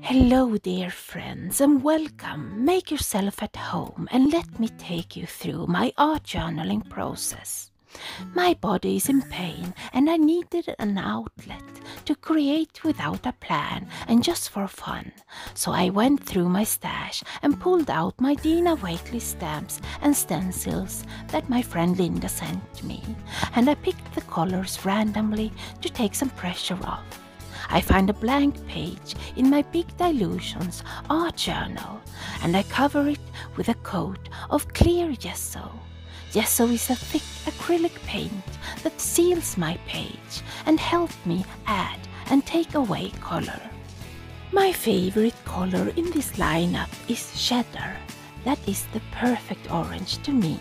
Hello dear friends and welcome. Make yourself at home and let me take you through my art journaling process. My body is in pain and I needed an outlet to create without a plan and just for fun. So I went through my stash and pulled out my Dina Wakley stamps and stencils that my friend Linda sent me, and I picked the colors randomly to take some pressure off. I find a blank page in my big Dylusions art journal and I cover it with a coat of clear gesso. Gesso is a thick acrylic paint that seals my page and helps me add and take away color. My favorite color in this lineup is Cheddar. That is the perfect orange to me,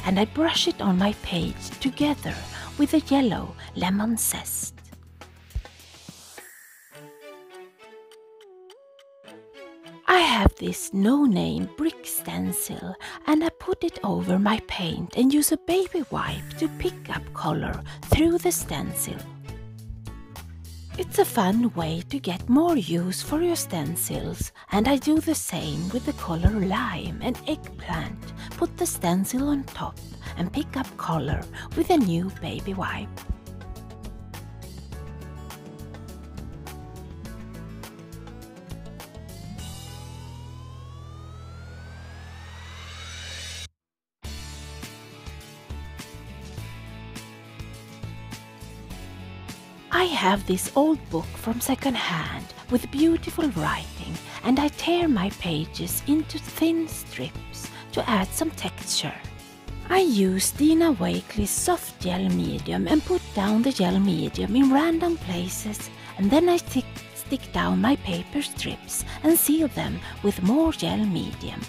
and I brush it on my page together with a yellow lemon zest. I have this no-name brick stencil and I put it over my paint and use a baby wipe to pick up color through the stencil. It's a fun way to get more use for your stencils, and I do the same with the color lime and eggplant. Put the stencil on top and pick up color with a new baby wipe. I have this old book from second hand with beautiful writing, and I tear my pages into thin strips to add some texture. I use Dina Wakley's soft gel medium and put down the gel medium in random places, and then I stick down my paper strips and seal them with more gel medium.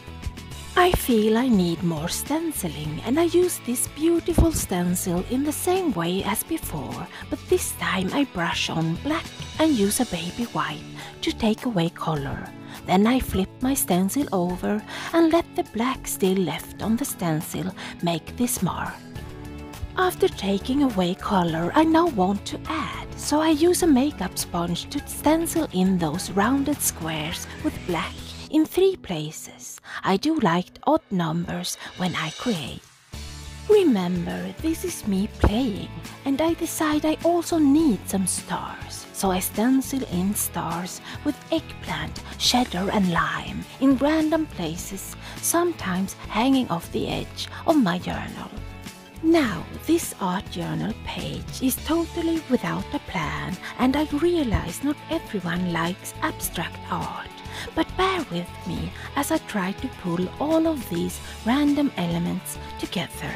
I feel I need more stenciling, and I use this beautiful stencil in the same way as before, but this time I brush on black and use a baby wipe to take away color. Then I flip my stencil over and let the black still left on the stencil make this mark. After taking away color, I now want to add, so I use a makeup sponge to stencil in those rounded squares with black in 3 places. I do like odd numbers when I create. Remember, this is me playing, and I decide I also need some stars, so I stencil in stars with eggplant, cheddar and lime in random places, sometimes hanging off the edge of my journal. Now, this art journal page is totally without a plan, and I realize not everyone likes abstract art. But bear with me as I try to pull all of these random elements together.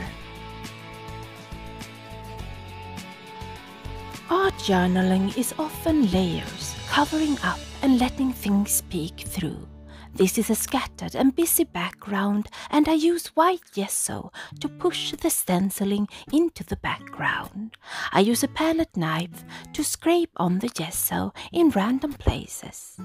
Art journaling is often layers, covering up and letting things speak through. This is a scattered and busy background, and I use white gesso to push the stenciling into the background. I use a palette knife to scrape on the gesso in random places.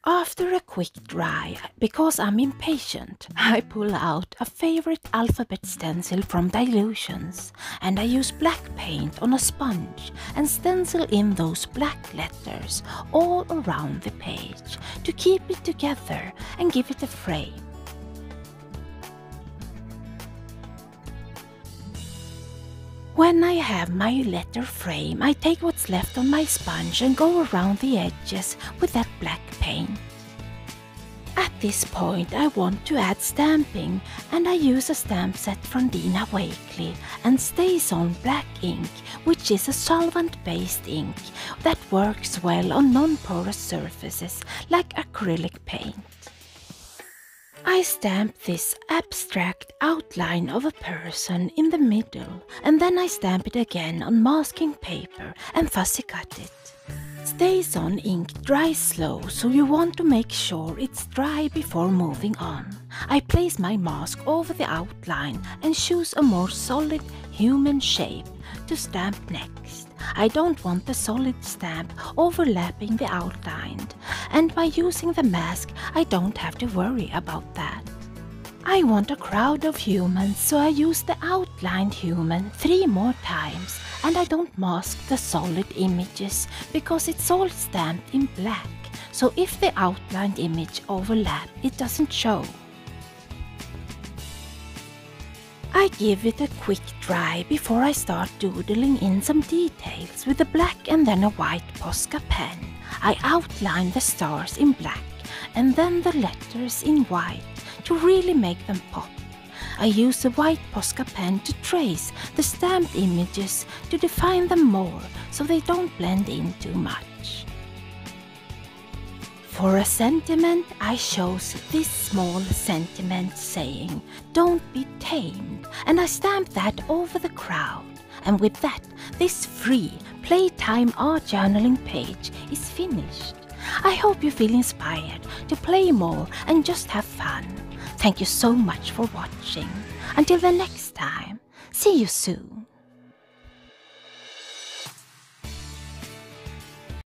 After a quick dry, because I'm impatient, I pull out a favorite alphabet stencil from Dylusions, and I use black paint on a sponge and stencil in those black letters all around the page to keep it together and give it a frame. When I have my letter frame, I take what's left on my sponge and go around the edges with that black paint. At this point I want to add stamping, and I use a stamp set from Dina Wakley and StaysOn black ink, which is a solvent-based ink that works well on non-porous surfaces like acrylic paint. I stamp this abstract outline of a person in the middle, and then I stamp it again on masking paper and fussy cut it. StaysOn ink dries slow, so you want to make sure it's dry before moving on. I place my mask over the outline and choose a more solid human shape to stamp next. I don't want the solid stamp overlapping the outline, and by using the mask I don't have to worry about that. I want a crowd of humans, so I use the outlined human 3 more times, and I don't mask the solid images because it's all stamped in black, so if the outlined image overlap, it doesn't show. I give it a quick dry before I start doodling in some details with a black and then a white posca pen. I outline the stars in black and then the letters in white to really make them pop. I use a white posca pen to trace the stamped images to define them more so they don't blend in too much. For a sentiment, I chose this small sentiment saying, "Don't be tamed," and I stamped that over the crowd. And with that, this free playtime art journaling page is finished. I hope you feel inspired to play more and just have fun. Thank you so much for watching. Until the next time, see you soon.